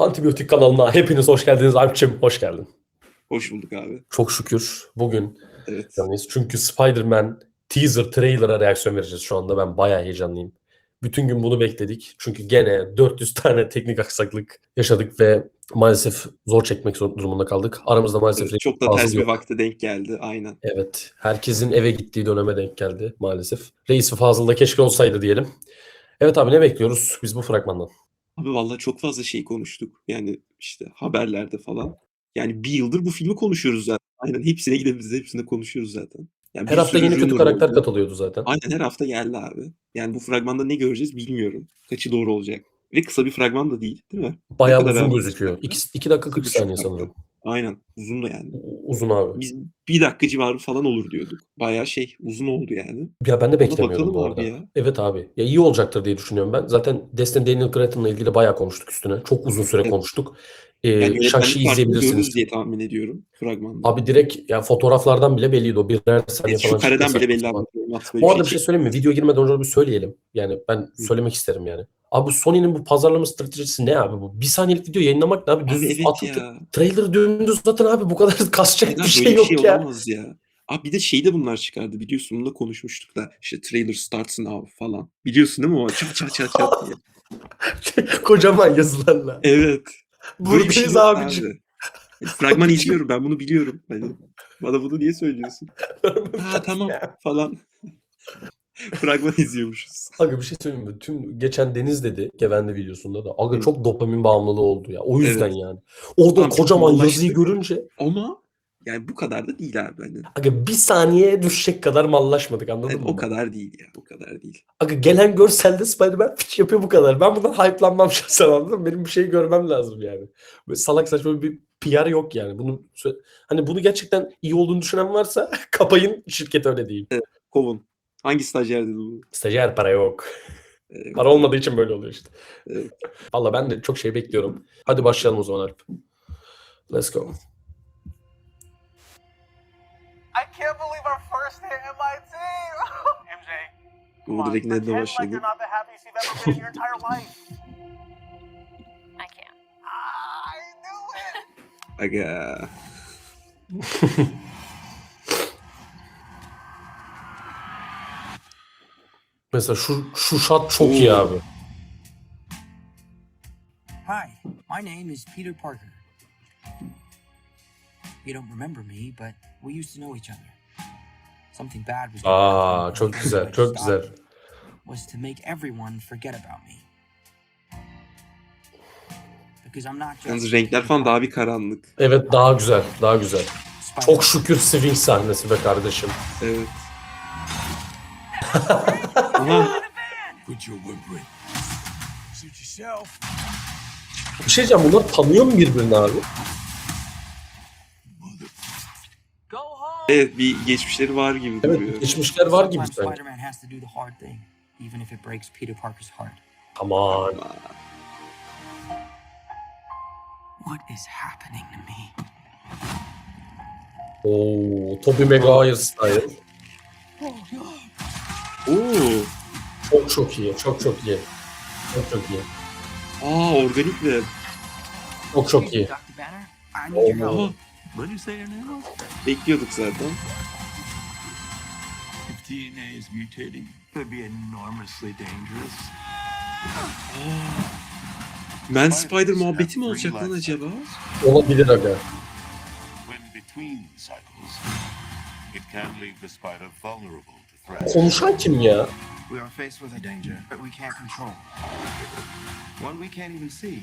Antibiyotik kanalına hepiniz hoş geldiniz. Alp'cim hoş geldin. Hoş bulduk abi. Çok şükür bugün Evet. çünkü Spider-Man trailer'a reaksiyon vereceğiz şu anda. Ben bayağı heyecanlıyım. Bütün gün bunu bekledik. Çünkü gene 400 tane teknik aksaklık yaşadık ve maalesef zor çekmek durumunda kaldık. Aramızda maalesef Evet, çok da Fazıl ters bir yok. vakte denk geldi. Aynen. Evet. Herkesin eve gittiği döneme denk geldi maalesef. Reis ve Fazıl da keşke olsaydı diyelim. Evet abi, ne bekliyoruz biz bu fragmandan? Abi vallahi çok fazla şey konuştuk. Yani işte haberlerde falan. Yani bir yıldır bu filmi konuşuyoruz zaten. Aynen, hepsine gidebiliriz. Hepsinde konuşuyoruz zaten. Yani Her bir hafta sürü yeni kötü rumor karakter oldu. katılıyordu zaten. Aynen, her hafta geldi abi. Yani bu fragmanda ne göreceğiz bilmiyorum. Kaçı doğru olacak. Ve kısa bir fragman da değil mi? Ne Bayağı kadar uzun abi? gözüküyor. 2 dakika 40 2,5 saniye dakika. sanırım. Aynen. Uzun da yani. Uzun abi. Biz 1 dakika civarı falan olur diyorduk. Bayağı uzun oldu yani. Ya ben de Ona beklemiyordum bakalım bu abi arada. ya. Evet abi. Ya iyi olacaktır diye düşünüyorum ben. Zaten Destin Daniel Cretton'la ilgili bayağı konuştuk üstüne. Çok uzun süre Evet. konuştuk. Yani Shang-Chi'yi yönetmenlik farkını görürüz izleyebilirsiniz. diye tahmin ediyorum fragmanda. Abi direkt ya fotoğraflardan bile belliydi o. Birer saniye Şu falan çıktı kareden bile saçma belli abi. sapan. Nasıl böyle bir Bu şey arada bir şey söyleyeyim mi? çektiğimiz. Video girmeden önce bir söyleyelim. Yani ben Hı. söylemek isterim yani. Abi bu Sony'nin bu pazarlama stratejisi ne abi bu? Bir saniyelik video yayınlamak ne abi? Abi Düz evet atın ya. trailer dümdüz atın abi. Bu kadar kasacak bir Neden şey böyle bir şey yok ya. olamaz ya? Abi bir de de bunlar çıkardı biliyorsun. Bunu da konuşmuştuk da. İşte trailer starts now falan. Biliyorsun değil mi o? Çat çat çat çat diye. Kocaman yazılarla. Evet. Böyle bir şey Buradayız yok abicim. abi. Hani fragmanı Abicim. izliyorum. Ben bunu biliyorum. Hani bana bunu niye söylüyorsun? Ha tamam falan. Fragman izliyormuşuz. Aga bir şey söyleyeyim mi? Tüm geçen Deniz dedi Gevendi videosunda da. Aga Hı. çok dopamin bağımlılığı oldu ya. O yüzden Evet. yani. Orada o Tamam, çok kocaman yazıyı mallaştık görünce ama yani bu kadar da değil abi hani. aga bir saniye düşecek kadar mallaşmadık, Evet, anladın o mı? kadar değil ya. O kadar değil. Aga gelen görselde Spider-Man piç yapıyor bu kadar. Ben bundan hype'lanmam şahsen, anladın mı? Benim bir şey görmem lazım yani. Böyle salak saçma bir PR yok yani. Hani bunu gerçekten iyi olduğunu düşünen varsa kapayın şirket, öyle diyeyim. Evet, kovun. Hangi stajyer dedi bunu? Stajyer para yok. Para Evet olmadığı abi. için böyle oluyor işte. Evet. Valla ben de çok şey bekliyorum. Hadi başlayalım o zaman Alp. Let's go. I can't believe our first hit MIT. MJ, come Bu on, direkt Ned'le pretend like başladı. you're not the happiest you've ever been in your entire life. I can't. I knew it. Aga. Mesela şu shot çok iyi abi. Hi, my name is Peter Parker. You don't remember me, but we used to know each other. Something bad was gonna happen, and Çok the only güzel, way to çok stop güzel. it was to make everyone forget about me. Because I'm not just Yalnız renkler falan daha bir karanlık. Evet, daha güzel, daha güzel. Spider-Man. Çok şükür swing sahnesi be kardeşim. Evet. Aha. Put your whip in. Suit yourself. Bir şey diyeceğim, bunlar tanıyor mu birbirini abi? Go home. Evet, bir geçmişleri var gibi duruyor. Evet, geçmişler var gibi Sometimes sanki. Spider-Man has to do the hard thing, even if it breaks Peter Parker's heart. Aman. What is happening to me? Oo, Tobey Maguire style. Oo. Çok iyi, çok iyi. Çok iyi. Aa, organik de. Çok iyi. Dr. Banner, I need your help. Aha. What do you say your name was? Bekliyorduk zaten. If DNA is mutating, it could be enormously dangerous. Man Spider muhabbeti mi olacak lan acaba? Olabilir aga. When between cycles, it can leave the spider vulnerable to threats. Konuşan kim ya? We are faced with a danger that we can't control. One we can't even see.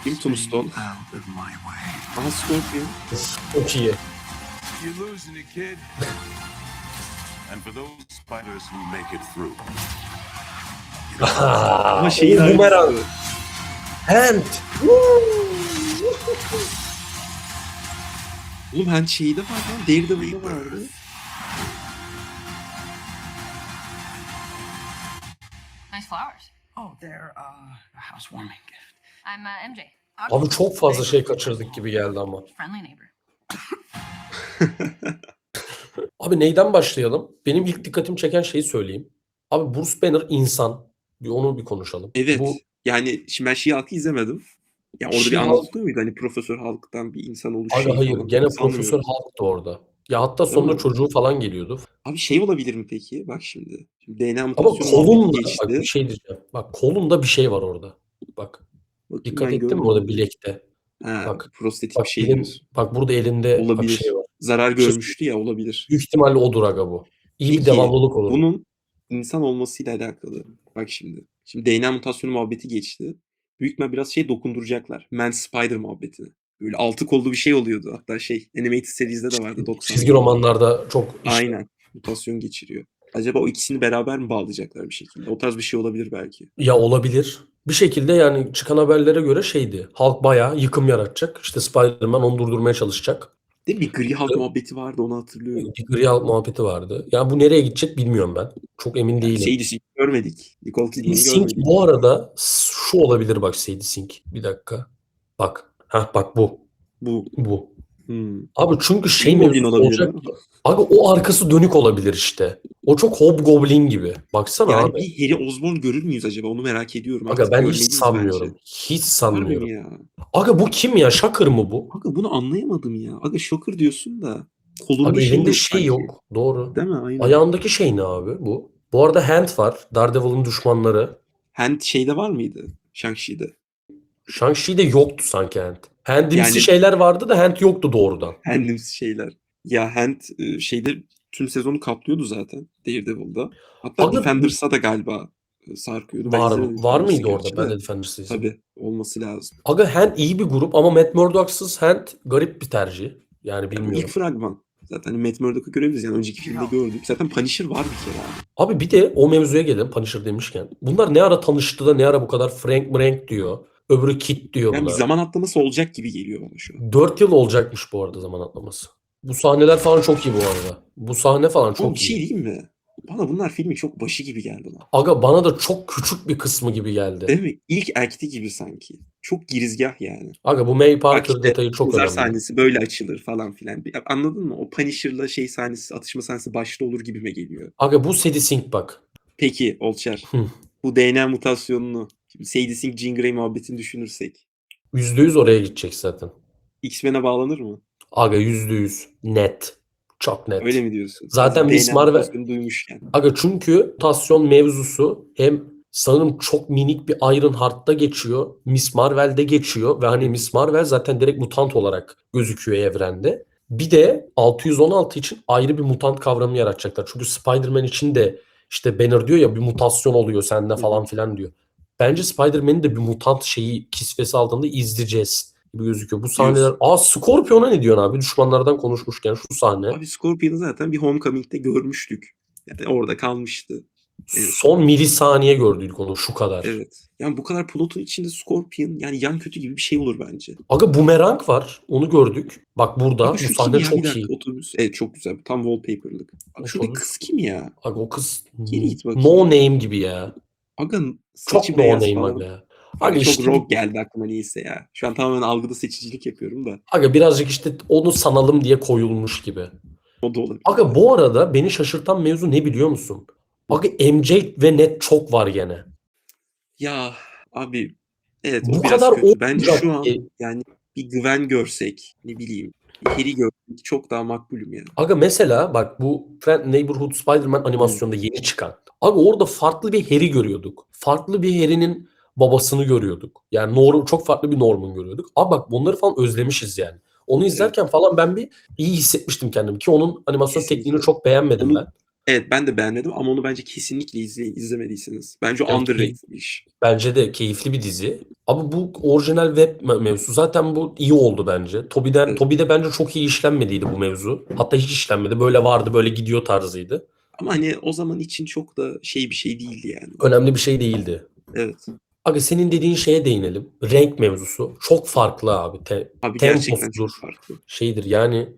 Kim Tombstone? Out of my way. Aha, Scorpion. Çok iyi. You're losing it, kid. And for those spiders who make it through, Ama şeyin Boomerang. aynısı. Hand. Oğlum hani şeyde var lan. Daredevil'da vardı. Nice flowers. Oh, they're a housewarming gift. I'm MJ. Abi çok fazla şey kaçırdık gibi geldi ama. Friendly neighbor. Abi neyden başlayalım? Benim ilk dikkatimi çeken şeyi söyleyeyim. Abi Bruce Banner insan. Onu bir konuşalım. Evet. Bu Yani şimdi ben She-Hulk'ı izlemedim. Ya orada bir She-Hulk. anlatılıyor muydu? Hani Profesör Hulk'tan bir insan Aga oluşu hayır. falan. Gene Sanmıyorum. Profesör Hulk da orada. Ya hatta Değil sonunda mi? çocuğu falan geliyordu. Abi şey olabilir mi peki? Bak şimdi. Şimdi DNA Ama mutasyonu muhabbeti kolunda bak bir geçti. şey diyeceğim. Bak kolunda bir şey var orada. Bak Bakayım dikkat ben ettin mi orada görmedim. bilekte? Ha, Bak prostetik bir bak şey diyorsun. bak burada elinde bak şey Olabilir. var. Zarar Bir şey görmüştü ya, olabilir. büyük ihtimalle odur aga bu. İyi bir Peki devamlılık olur. bunun insan olmasıyla alakalı. Bak şimdi. Şimdi DNA mutasyonu muhabbeti geçti. Büyük ihtimal biraz şey dokunduracaklar. Man Spider muhabbetini. Böyle altı kollu bir şey oluyordu. Hatta şey animated series'de de vardı Çizgi 90'larda. romanlarda çok Aynen. Mutasyon geçiriyor. Acaba o ikisini beraber mi bağlayacaklar bir şekilde? O tarz bir şey olabilir belki. Ya olabilir. Bir şekilde yani çıkan haberlere göre şeydi. Hulk bayağı yıkım yaratacak. İşte Spider-Man onu durdurmaya çalışacak. Değil mi? Bir gri Hulk muhabbeti vardı, onu hatırlıyorum. Bir gri Hulk muhabbeti vardı. Yani bu nereye gidecek bilmiyorum ben. Çok emin Yani değilim. Sadie Sink görmedik. Nicole Sadie Kidman'ı Sink görmedik. bu arada şu olabilir bak Sadie Sink. Bir dakika. Bak. Bak bu. Bu. Bu. Hmm. Abi çünkü şey Green Goblin mevzusu olabilir olacak mi? ki. Abi o arkası dönük olabilir işte. O çok Hobgoblin gibi. Baksana Yani abi. bir Harry Osborn görür müyüz acaba? Onu merak ediyorum. Aga Artık ben hiç görmeliyiz sanmıyorum. bence. Hiç Harbi sanmıyorum. mi ya? Aga bu kim ya? Shocker mı bu? Aga bunu anlayamadım ya. Aga Shocker diyorsun da kolunda Abi şey elinde yok şey sanki. yok. Doğru. Değil mi? Aynen. Ayağındaki şey ne abi bu? Bu arada Hand var. Daredevil'ın düşmanları. Hand şeyde var mıydı? Shang-Chi'de. Shang-Chi'de yoktu sanki Hand. Hand'imsi Yani- şeyler vardı da Hand yoktu doğrudan. Hand'imsi şeyler. Ya Hand şeyde tüm sezonu kaplıyordu zaten Daredevil'da. Hatta Aga- Defenders'a da galiba sarkıyordu. Ben izlemedim Var Defenders'ı mıydı orada? gerçi Ben de. de Defenders'ı izledim. Tabii olması lazım. Aga Hand iyi bir grup ama Matt Murdock'sız Hand garip bir tercih. Yani Yani bilmiyorum. ilk fragman. Zaten hani Matt Murdock'u görebiliriz yani önceki filmde gördük. Zaten Punisher var bir kere abi. Abi bir de o mevzuya gelelim Punisher demişken. Bunlar ne ara tanıştı da ne ara bu kadar Frank diyor. Öbürü Kit diyor Yani bir buna. zaman atlaması olacak gibi geliyor bana şu an. 4 yıl olacakmış bu arada zaman atlaması. Bu sahneler falan çok iyi bu arada. Bu sahne falan Ama çok bir iyi. şey diyeyim mi? Bana bunlar filmin çok başı gibi geldi lan. Aga bana da çok küçük bir kısmı gibi geldi. Değil mi? İlk act'i gibi sanki. Çok girizgah yani. Aga bu May Parker Bak işte, detayı çok mezar önemli. sahnesi böyle açılır falan filan. Anladın mı? O Punisher'la şey sahnesi, atışma sahnesi başta olur gibime geliyor. Aga bu Sadie Sink bak. Peki Olçer, Hı. bu DNA mutasyonunu, şimdi Sadie Sink, Jean Grey muhabbetini düşünürsek %100 oraya gidecek zaten. X-Men'e bağlanır mı? Aga %100 net. Çok net. Öyle mi diyorsun? Zaten Hazır Miss DNA Marvel- mutasyonu duymuşken. Aga çünkü mutasyon mevzusu hem sanırım çok minik bir Ironheart'ta geçiyor. Miss Marvel'de geçiyor ve hani Miss Marvel zaten direkt mutant olarak gözüküyor evrende. Bir de 616 için ayrı bir mutant kavramı yaratacaklar. Çünkü Spider-Man için de işte Banner diyor ya bir mutasyon oluyor sende falan filan diyor. Bence Spider-Man'in de bir mutant şeyi kisvesi aldığında izleyeceğiz gibi gözüküyor. Bu sahneler... Diyorsun. Scorpion'a ne diyorsun abi? Düşmanlardan konuşmuşken şu sahne. Abi Scorpion'u zaten bir Homecoming'de görmüştük. Yani orada kalmıştı. Evet. Son milisaniye gördük onu şu kadar. Evet. Yani bu kadar plotun içinde Scorpion yani yan kötü gibi bir şey olur bence. Aga Boomerang var. Onu gördük. Bak burada Abi bu şu sahne kim ya? Bir çok dakika, iyi. otobüs. Evet çok güzel. Tam wallpaper'lık. Abi şuradaki Otobüs. kız kim ya? Aga o kız Geri git bakayım. no name gibi ya. Aga Çok saçı no beyaz name falan. aga ya. Abi Aga çok işte rock geldi aklıma neyse ya. Şu an tamamen algıda seçicilik yapıyorum da. aga birazcık işte onu sanalım diye koyulmuş gibi. O da olabilir. Aga bu arada beni şaşırtan mevzu ne biliyor musun? Aga MJ ve Ned çok var gene. Ya abi evet Bu o biraz kadar kötü. Bence olmayacak şu an ki. yani bir Gwen görsek ne bileyim bir Harry görsek çok daha makbulüm yani. Aga mesela bak bu Friend Neighborhood Spider-Man animasyonda yeni çıkan. Aga orada farklı bir Harry görüyorduk. Farklı bir Harry'nin babasını görüyorduk. Yani çok farklı bir Norman görüyorduk. Abi bak bunları falan özlemişiz yani. Onu izlerken falan ben bir iyi hissetmiştim kendimi ki onun animasyon Kesinlikle. tekniğini çok beğenmedim Onu- ben. Evet ben de beğenmedim ama onu bence kesinlikle izlemediyseniz. Bence o Evet, underrated bir iş. Bence de keyifli bir dizi. Ama bu orijinal web mevzusu zaten bu iyi oldu bence. Evet. Toby'de bence çok iyi işlenmediydi bu mevzu. Hatta hiç işlenmedi. Böyle vardı, böyle gidiyor tarzıydı. Ama hani o zaman için çok da bir şey değildi yani. Önemli bir şey değildi. Evet. Aga senin dediğin şeye değinelim. Renk mevzusu. Çok farklı abi. Abi gerçekten Temposudur. çok farklı. Şeydir yani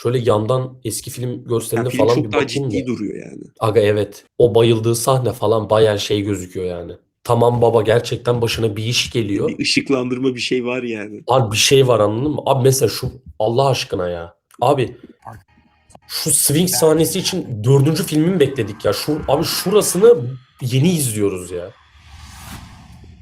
şöyle yandan eski film Yani görseline film falan çok bir daha bakayım ciddi da. duruyor yani. Aga evet. O bayıldığı sahne falan bayağı şey gözüküyor yani. Tamam baba gerçekten başına bir iş geliyor. Bir ışıklandırma bir şey var yani. Abi bir şey var anladın mı? Abi mesela şu Allah aşkına ya. Abi şu swing sahnesi için 4. filmi bekledik ya. Abi şurasını yeni izliyoruz ya.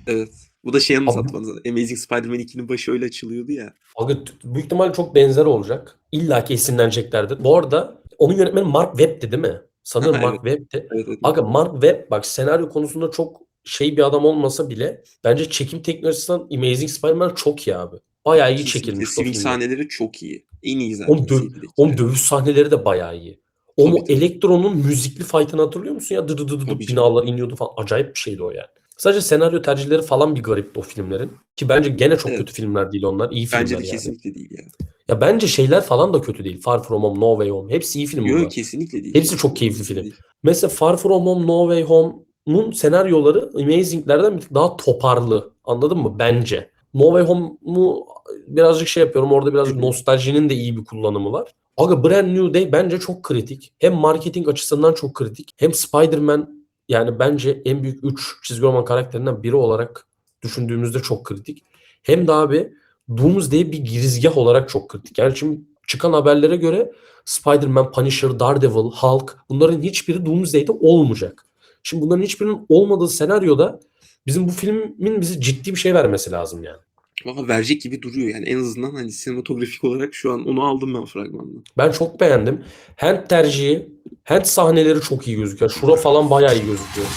Evet. Bu da şey anımsattı Abi, bana. Amazing Spider-Man 2'nin başı öyle açılıyordu ya. abi büyük ihtimalle çok benzer olacak. İlla ki esinleneceklerdir. Bu arada onun yönetmeni Mark Webb'ti değil mi? Sanırım Mark Evet. Webb'ti. Evet, evet. Aga Mark Webb bak senaryo konusunda çok şey bir adam olmasa bile bence çekim teknolojisinden Amazing Spider-Man çok iyi abi. Bayağı iyi Kesinlikle çekilmiş o swing filmler. sahneleri çok iyi. En iyi Onun, zaten serideki. onun dövüş sahneleri de bayağı iyi. Tabii, O tabii. Elektron'un müzikli fight'ını hatırlıyor musun ya? Dı dı dı dı Tabii binalar iniyordu falan. Acayip bir şeydi o yani. Sadece senaryo tercihleri falan bir garipti o filmlerin. Ki bence gene çok Evet. kötü filmler değil onlar. İyi filmler Bence de yani. kesinlikle değil ya. Ya bence şeyler falan da kötü değil. Far From Home, No Way Home. Hepsi iyi film Yok bunlar. kesinlikle değil. Hepsi çok keyifli Kesinlikle film. değil. Mesela Far From Home, No Way Home'un senaryoları Amazing'lerden bir tık daha toparlı. Anladın mı? Bence. No Way Home'u birazcık şey yapıyorum. Orada birazcık Hı hı. nostaljinin de iyi bir kullanımı var. Aga Brand New Day bence çok kritik. Hem marketing açısından çok kritik. Hem Spider-Man yani bence en büyük 3 çizgi roman karakterinden biri olarak düşündüğümüzde çok kritik. Hem de abi Doomsday bir girizgah olarak çok kritik. Yani şimdi çıkan haberlere göre Spider-Man, Punisher, Daredevil, Hulk bunların hiçbiri Doomsday'de olmayacak. Şimdi bunların hiçbirinin olmadığı senaryoda bizim bu filmin bize ciddi bir şey vermesi lazım yani. Valla verecek gibi duruyor yani. En azından hani sinematografik olarak şu an onu aldım ben fragmandan. Ben çok beğendim. Hand tercihi, hand sahneleri çok iyi gözüküyor. Şura falan bayağı iyi gözüküyor.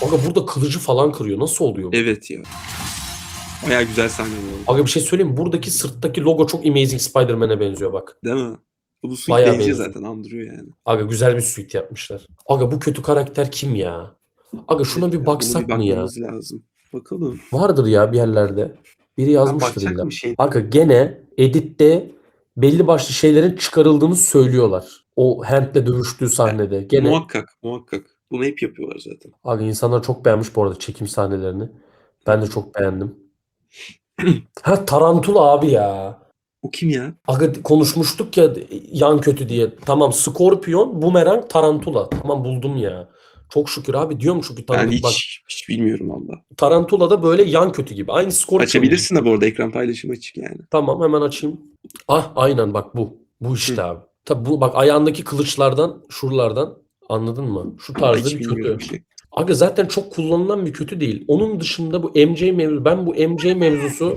Aga burada kılıcı falan kırıyor. Nasıl oluyor bu? Evet ya. Bayağı güzel sahne oldu. Aga bir şey söyleyeyim mi? Buradaki sırttaki logo çok Amazing Spider-Man'e benziyor bak. Değil mi? Bu suit Bayağı benziyor benziyor. zaten. Andırıyor yani. Aga güzel bir suit yapmışlar. Aga bu kötü karakter kim ya? Aga şuna Evet bir ya, baksak buna bir mı ya? bakmamız lazım. Bakalım. Vardır ya bir yerlerde. Biri yazmıştır bakacak illa. mı şey? Aga gene editte belli başlı şeylerin çıkarıldığını söylüyorlar. O Hand'le dövüştüğü sahnede. Gene Muhakkak. Bunu hep yapıyorlar zaten. aga insanlar çok beğenmiş bu arada çekim sahnelerini. Ben de çok beğendim. Ha Tarantula abi ya. O kim ya? Aga konuşmuştuk ya yan kötü diye. Tamam Scorpion, Boomerang, Tarantula. Tamam buldum ya. Çok şükür abi diyorum çünkü Ben tanıdık bak. hiç bilmiyorum valla. Tarantula da böyle yan kötü gibi. Aynı Scorpion. Açabilirsin de bu arada ekran paylaşımı açık yani. Tamam hemen açayım. Ah aynen bak bu. Bu işte abi. Tabi bu bak ayağındaki kılıçlardan şuralardan anladın mı? Şu tarzda Hiç bir bilmiyorum kötü. şey. Aga zaten çok kullanılan bir kötü değil. Onun dışında bu MJ mevzusu. Ben bu MJ mevzusu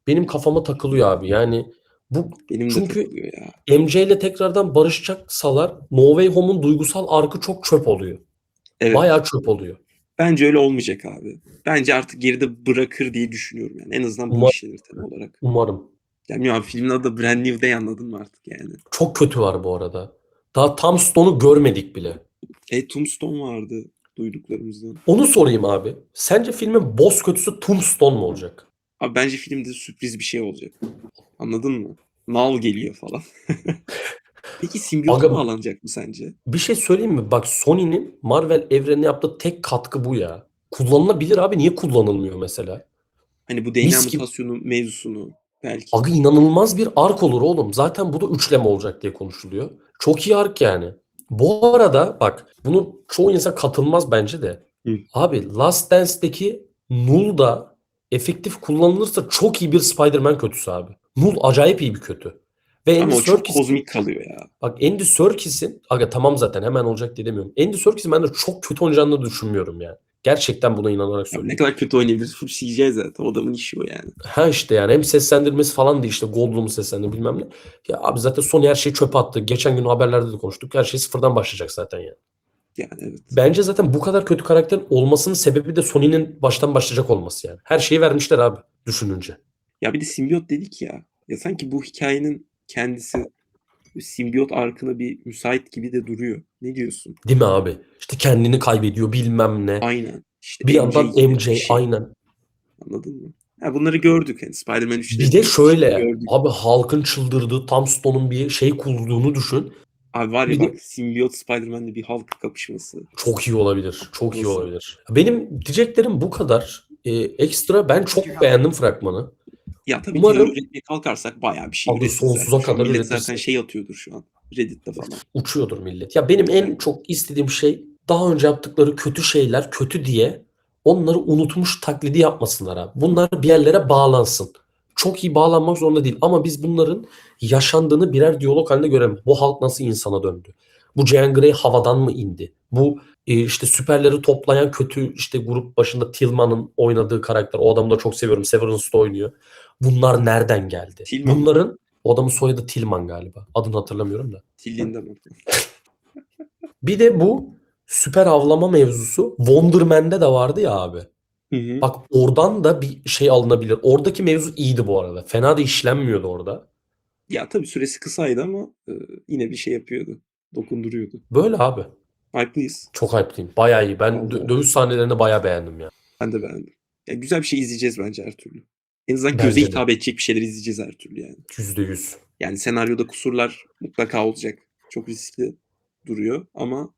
benim kafama takılıyor abi. Yani bu Benim de çünkü takılıyor ya. MJ ile tekrardan barışacaksalar No Way Home'un duygusal arkı çok çöp oluyor. Evet. Bayağı çöp oluyor. Bence öyle olmayacak abi. Bence artık geride bırakır diye düşünüyorum yani. En azından bu işlenir tam olarak. Umarım. Yani bilmiyorum, filmin adı da Brand New Day, anladın mı artık yani? Çok kötü var bu arada. Daha tam Stone'u görmedik bile. Tombstone vardı duyduklarımızdan. Onu sorayım abi. Sence filmin boss kötüsü Tombstone mu olacak? Abi bence filmde sürpriz bir şey olacak. Anladın mı? Nal geliyor falan. Peki simbiyot Aga- bağlanacak mı sence? Bir şey söyleyeyim mi? Bak Sony'nin Marvel evrenine yaptığı tek katkı bu ya. Kullanılabilir abi. Niye kullanılmıyor mesela? Hani bu DNA Mis gibi. mutasyonu mevzusunu belki. Aga inanılmaz bir ark olur oğlum. Zaten bu da üçleme olacak diye konuşuluyor. Çok iyi ark yani. Bu arada bak bunu çoğu insan katılmaz bence de. Hı. Abi Last Dance'deki Null da efektif kullanılırsa çok iyi bir Spider-Man kötüsü abi. Null acayip iyi bir kötü. Ve Ama Andy o çok Serkis, kozmik kalıyor ya. bak Andy Serkis'in aga tamam zaten hemen olacak diye demiyorum. Andy Serkis'in ben de çok kötü oynayacağını düşünmüyorum yani. Gerçekten buna inanarak Ya söylüyorum. ne kadar kötü oynayabilir? Full CGI zaten. O adamın işi o yani. Ha işte yani hem seslendirmesi falan da işte Goldblum'u seslendi bilmem ne. Ya abi zaten Sony her şeyi çöpe attı. Geçen gün haberlerde de konuştuk. Her şey sıfırdan başlayacak zaten yani. Yani evet. Bence zaten bu kadar kötü karakterin olmasının sebebi de Sony'nin baştan başlayacak olması yani. Her şeyi vermişler abi düşününce. Ya bir de simbiyot dedik ya. Ya sanki bu hikayenin kendisi simbiyot arkına bir müsait gibi de duruyor. Ne diyorsun? Değil mi abi? İşte kendini kaybediyor bilmem ne. Aynen. İşte Bir yandan gibi MJ bir şey. aynen. Anladın mı? Ya bunları gördük. Yani Spider-Man 3'te. Bir de şöyle gördük. abi Hulk'ın çıldırdığı Tom Stone'un bir şey kurduğunu düşün. Abi var ya Bir de- bak, simbiyot Spider-Man'le bir Hulk kapışması. Çok iyi olabilir. Çok iyi Nasıl? olabilir. Benim diyeceklerim bu kadar. Ekstra ben çok beğendim fragmanı. Ya tabii Umarım- ki üretmeye kalkarsak bayağı bir şey Abi üretiriz sonsuza zaten. Şu an kadar millet üretirsin. zaten şey atıyordur şu an. Reddit'te falan. Uçuyordur millet. Ya benim en çok istediğim şey daha önce yaptıkları kötü şeyler kötü diye onları unutmuş taklidi yapmasınlar abi. Bunlar bir yerlere bağlansın. Çok iyi bağlanmak zorunda değil ama biz bunların yaşandığını birer diyalog halinde görelim. Bu halk nasıl insana döndü? Bu Jean Grey havadan mı indi? Bu işte süperleri toplayan kötü işte grup başında Tillman'ın oynadığı karakter. O adamı da çok seviyorum. Severance'da oynuyor. Bunlar nereden geldi? Tillman. Bunların o adamın soyadı Tillman galiba. Adını hatırlamıyorum da. Tilliğinde mi? Bir de bu süper avlama mevzusu Wonder Man'de de vardı ya abi. Hı hı. Bak oradan da bir şey alınabilir. Oradaki mevzu iyiydi bu arada. Fena da işlenmiyordu orada. Ya tabii süresi kısaydı ama yine bir şey yapıyordu. Dokunduruyordu. Böyle abi. Hype'lıyız. Çok hype'lıyım. Bayağı iyi. Ben Vallahi. dövüş sahnelerini bayağı beğendim ya. Ben de beğendim. Ya güzel bir şey izleyeceğiz bence her türlü. En azından Bence göze de. hitap edecek bir şeyler izleyeceğiz her türlü yani. %100. Yani senaryoda kusurlar mutlaka olacak. Çok riskli duruyor ama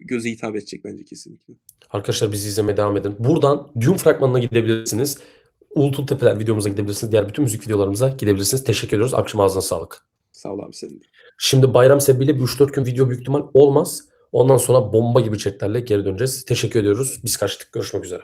göze hitap edecek bence kesinlikle. Arkadaşlar bizi izlemeye devam edin. Buradan Dune fragmanına gidebilirsiniz. Uğultul Tepeler videomuza gidebilirsiniz. Diğer bütün müzik videolarımıza gidebilirsiniz. Teşekkür ediyoruz. Akşam ağzına sağlık. Sağ ol abi senin de. Şimdi bayram sebebiyle bir 3-4 gün video büyük ihtimal olmaz. Ondan sonra bomba gibi chatlerle geri döneceğiz. Teşekkür ediyoruz. Biz kaçtık. Görüşmek üzere.